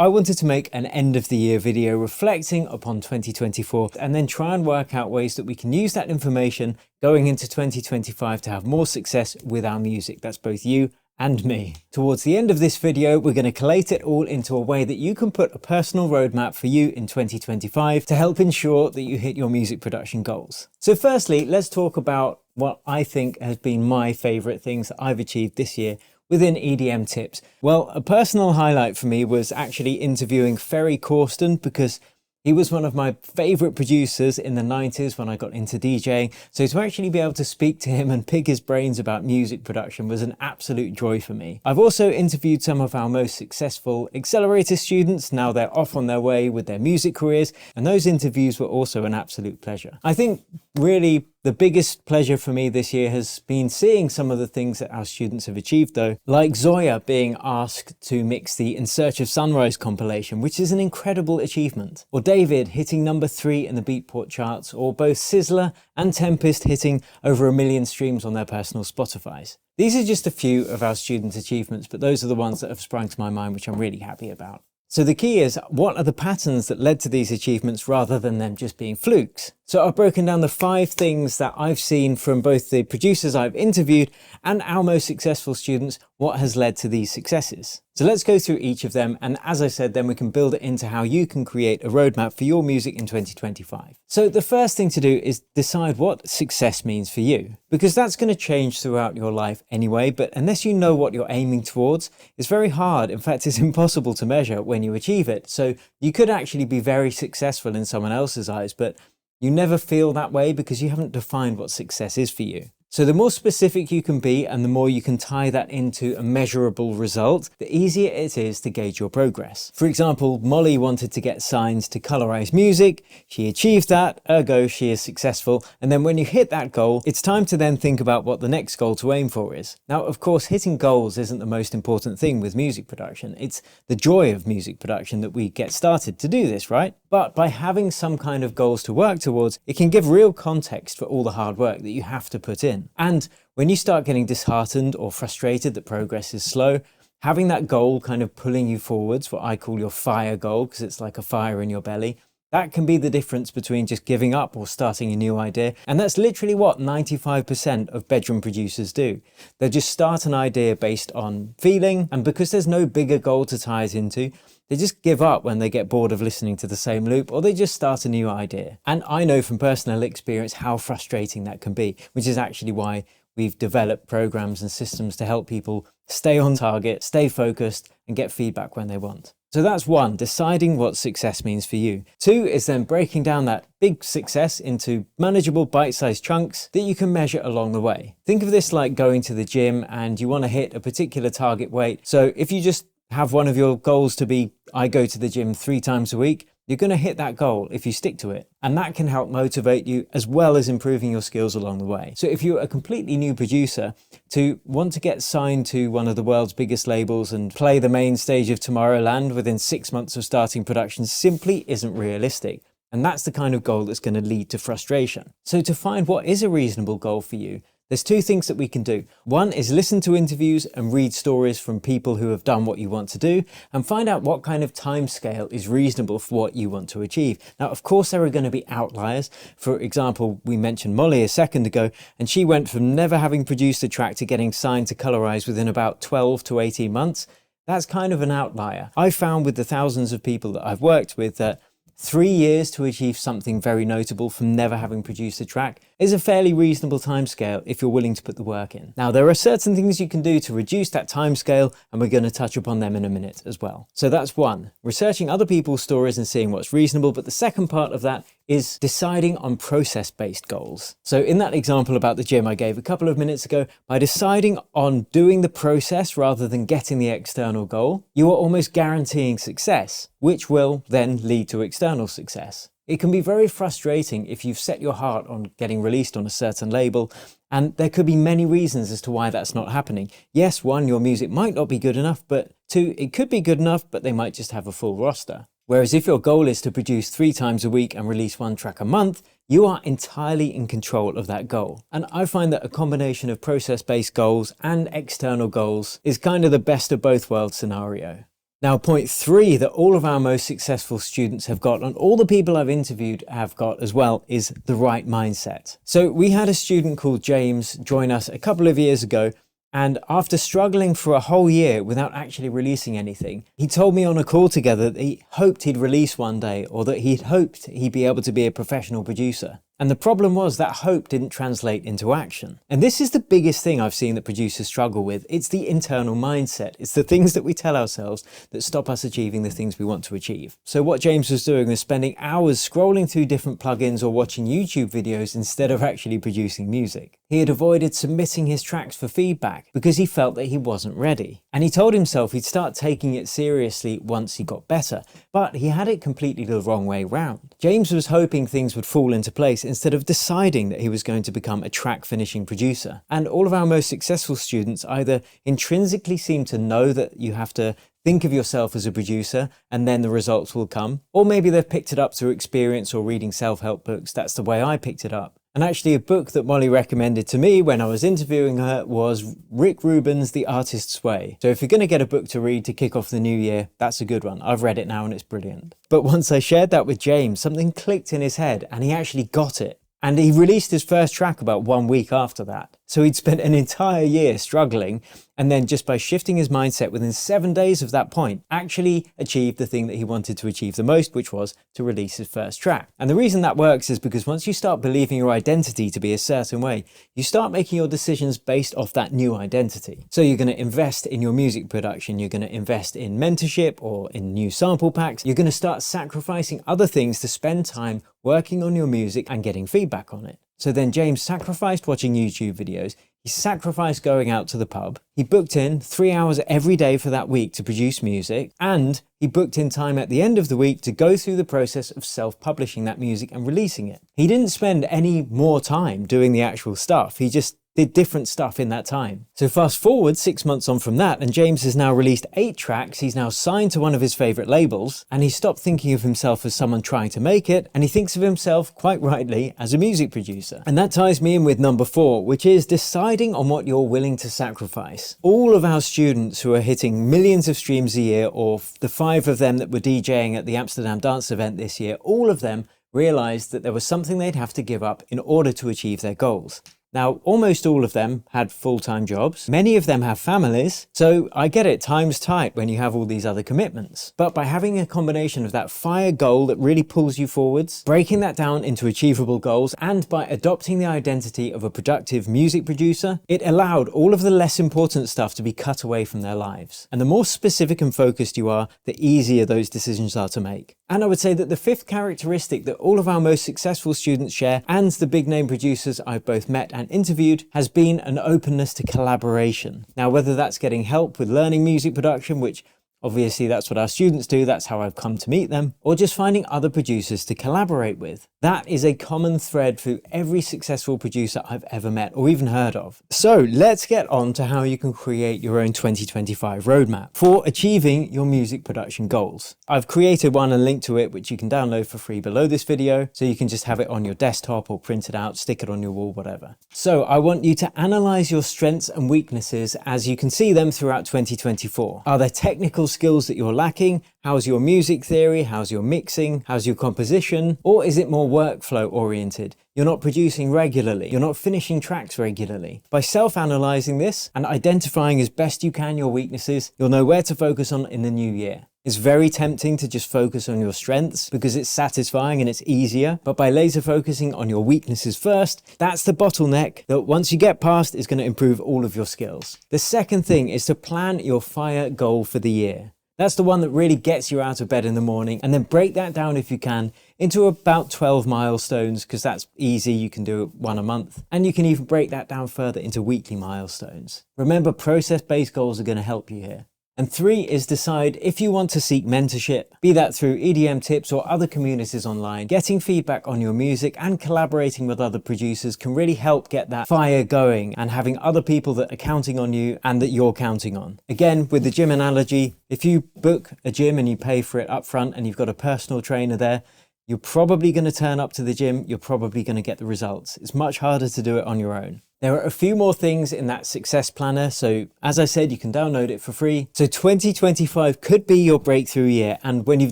I wanted to make an end of the year video reflecting upon 2024 and then try and work out ways that we can use that information going into 2025 to have more success with our music. That's both you and me. Towards the end of this video, we're going to collate it all into a way that you can put a personal roadmap for you in 2025 to help ensure that you hit your music production goals. So firstly, let's talk about what I think has been my favorite things that I've achieved this year within EDM tips. Well, a personal highlight for me was actually interviewing Ferry Corsten, because he was one of my favorite producers in the 90s when I got into DJing. So to actually be able to speak to him and pick his brains about music production was an absolute joy for me. I've also interviewed some of our most successful Accelerator students. Now they're off on their way with their music careers, and those interviews were also an absolute pleasure. I think really the biggest pleasure for me this year has been seeing some of the things that our students have achieved though, like Zoya being asked to mix the In Search of Sunrise compilation, which is an incredible achievement, or David hitting number 3 in the Beatport charts, or both Sizzler and Tempest hitting over 1 million streams on their personal Spotifys. These are just a few of our students' achievements, but those are the ones that have sprung to my mind, which I'm really happy about. So the key is, what are the patterns that led to these achievements rather than them just being flukes? So I've broken down the 5 things that I've seen from both the producers I've interviewed and our most successful students, what has led to these successes. So let's go through each of them, and as I said, then we can build it into how you can create a roadmap for your music in 2025. So the first thing to do is decide what success means for you, because that's going to change throughout your life anyway, but unless you know what you're aiming towards, it's very hard. In fact, it's impossible to measure when you achieve it. So you could actually be very successful in someone else's eyes, but you never feel that way because you haven't defined what success is for you. So the more specific you can be and the more you can tie that into a measurable result, the easier it is to gauge your progress. For example, Molly wanted to get signed to colorize music. She achieved that, ergo she is successful. And then when you hit that goal, it's time to then think about what the next goal to aim for is. Now, of course, hitting goals isn't the most important thing with music production. It's the joy of music production that we get started to do this, right? But by having some kind of goals to work towards, it can give real context for all the hard work that you have to put in. And when you start getting disheartened or frustrated that progress is slow, having that goal kind of pulling you forwards, what I call your fire goal, because it's like a fire in your belly, that can be the difference between just giving up or starting a new idea. And that's literally what 95% of bedroom producers do. They just start an idea based on feeling, and because there's no bigger goal to tie it into, they just give up when they get bored of listening to the same loop, or they just start a new idea. And I know from personal experience how frustrating that can be, which is actually why we've developed programs and systems to help people stay on target, stay focused, and get feedback when they want. So that's 1, deciding what success means for you. 2 is then breaking down that big success into manageable bite-sized chunks that you can measure along the way. Think of this like going to the gym and you want to hit a particular target weight. So if you just have one of your goals to be, I go to the gym 3 times a week, you're going to hit that goal if you stick to it. And that can help motivate you as well as improving your skills along the way. So if you're a completely new producer, to want to get signed to one of the world's biggest labels and play the main stage of Tomorrowland within 6 months of starting production simply isn't realistic. And that's the kind of goal that's going to lead to frustration. So to find what is a reasonable goal for you, there's 2 things that we can do. 1 is listen to interviews and read stories from people who have done what you want to do and find out what kind of time scale is reasonable for what you want to achieve. Now, of course, there are going to be outliers. For example, we mentioned Molly a second ago, and she went from never having produced a track to getting signed to colorize within about 12 to 18 months. That's kind of an outlier. I found with the thousands of people that I've worked with that 3 years to achieve something very notable from never having produced a track is a fairly reasonable timescale if you're willing to put the work in. Now, there are certain things you can do to reduce that timescale, and we're going to touch upon them in a minute as well. So that's 1, researching other people's stories and seeing what's reasonable. But the second part of that is deciding on process-based goals. So in that example about the gym I gave a couple of minutes ago, by deciding on doing the process rather than getting the external goal, you are almost guaranteeing success, which will then lead to external success. It can be very frustrating if you've set your heart on getting released on a certain label, and there could be many reasons as to why that's not happening. Yes, 1, your music might not be good enough, but 2, it could be good enough, but they might just have a full roster. Whereas if your goal is to produce 3 times a week and release 1 track a month, you are entirely in control of that goal. And I find that a combination of process-based goals and external goals is kind of the best of both worlds scenario. Now, point 3 that all of our most successful students have got, and all the people I've interviewed have got as well, is the right mindset. So we had a student called James join us a couple of years ago, and after struggling for a whole year without actually releasing anything, he told me on a call together that he hoped he'd release one day, or that he'd hoped he'd be able to be a professional producer. And the problem was that hope didn't translate into action. And this is the biggest thing I've seen that producers struggle with. It's the internal mindset. It's the things that we tell ourselves that stop us achieving the things we want to achieve. So what James was doing was spending hours scrolling through different plugins or watching YouTube videos instead of actually producing music. He had avoided submitting his tracks for feedback because he felt that he wasn't ready. And he told himself he'd start taking it seriously once he got better, but he had it completely the wrong way round. James was hoping things would fall into place instead of deciding that he was going to become a track finishing producer. And all of our most successful students either intrinsically seem to know that you have to think of yourself as a producer and then the results will come, or maybe they've picked it up through experience or reading self-help books. That's the way I picked it up. And actually a book that Molly recommended to me when I was interviewing her was Rick Rubin's The Artist's Way. So if you're going to get a book to read to kick off the new year, that's a good one. I've read it now and it's brilliant. But once I shared that with James, something clicked in his head and he actually got it. And he released his first track about 1 week after that. So he'd spent an entire year struggling, and then just by shifting his mindset within 7 days of that point, actually achieved the thing that he wanted to achieve the most, which was to release his first track. And the reason that works is because once you start believing your identity to be a certain way, you start making your decisions based off that new identity. So you're going to invest in your music production, you're going to invest in mentorship or in new sample packs, you're going to start sacrificing other things to spend time working on your music and getting feedback on it. So then James sacrificed watching YouTube videos, he sacrificed going out to the pub, he booked in 3 hours every day for that week to produce music, and he booked in time at the end of the week to go through the process of self-publishing that music and releasing it. He didn't spend any more time doing the actual stuff, he just did different stuff in that time. So fast forward 6 months on from that, and James has now released 8 tracks, he's now signed to one of his favourite labels, and he stopped thinking of himself as someone trying to make it, and he thinks of himself, quite rightly, as a music producer. And that ties me in with number 4, which is deciding on what you're willing to sacrifice. All of our students who are hitting millions of streams a year, or the 5 of them that were DJing at the Amsterdam Dance event this year, all of them realised that there was something they'd have to give up in order to achieve their goals. Now, almost all of them had full-time jobs. Many of them have families. So I get it, time's tight when you have all these other commitments. But by having a combination of that fire goal that really pulls you forwards, breaking that down into achievable goals, and by adopting the identity of a productive music producer, it allowed all of the less important stuff to be cut away from their lives. And the more specific and focused you are, the easier those decisions are to make. And I would say that the 5th characteristic that all of our most successful students share, and the big name producers I've both met and interviewed, has been an openness to collaboration. Now, whether that's getting help with learning music production, which obviously that's what our students do, that's how I've come to meet them, or just finding other producers to collaborate with. That is a common thread through every successful producer I've ever met or even heard of. So let's get on to how you can create your own 2025 roadmap for achieving your music production goals. I've created one and linked to it, which you can download for free below this video, so you can just have it on your desktop or print it out, stick it on your wall, whatever. So I want you to analyze your strengths and weaknesses as you can see them throughout 2024. Are there technical skills that you're lacking? How's your music theory? How's your mixing? How's your composition? Or is it more workflow oriented? You're not producing regularly. You're not finishing tracks regularly. By self-analyzing this and identifying as best you can your weaknesses, you'll know where to focus on in the new year. It's very tempting to just focus on your strengths because it's satisfying and it's easier, but by laser focusing on your weaknesses first, that's the bottleneck that once you get past is going to improve all of your skills. The second thing is to plan your fire goal for the year. That's the one that really gets you out of bed in the morning, and then break that down if you can into about 12 milestones, because that's easy, you can do it one a month. And you can even break that down further into weekly milestones. Remember, process-based goals are going to help you here. And 3 is decide if you want to seek mentorship, be that through EDM tips or other communities online. Getting feedback on your music and collaborating with other producers can really help get that fire going, and having other people that are counting on you and that you're counting on. Again, with the gym analogy, if you book a gym and you pay for it up front and you've got a personal trainer there, you're probably going to turn up to the gym, you're probably going to get the results. It's much harder to do it on your own. There are a few more things in that success planner. So as I said, you can download it for free. So 2025 could be your breakthrough year. And when you've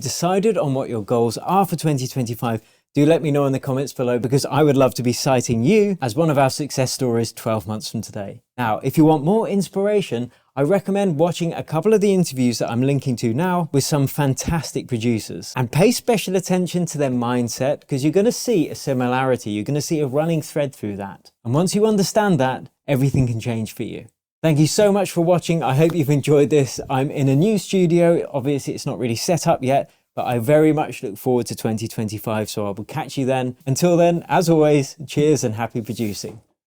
decided on what your goals are for 2025, do let me know in the comments below, because I would love to be citing you as one of our success stories 12 months from today. Now, if you want more inspiration, I recommend watching a couple of the interviews that I'm linking to now with some fantastic producers, and pay special attention to their mindset, because you're going to see a similarity. You're going to see a running thread through that. And once you understand that, everything can change for you. Thank you so much for watching. I hope you've enjoyed this. I'm in a new studio. Obviously, it's not really set up yet, but I very much look forward to 2025. So I will catch you then. Until then, as always, cheers and happy producing.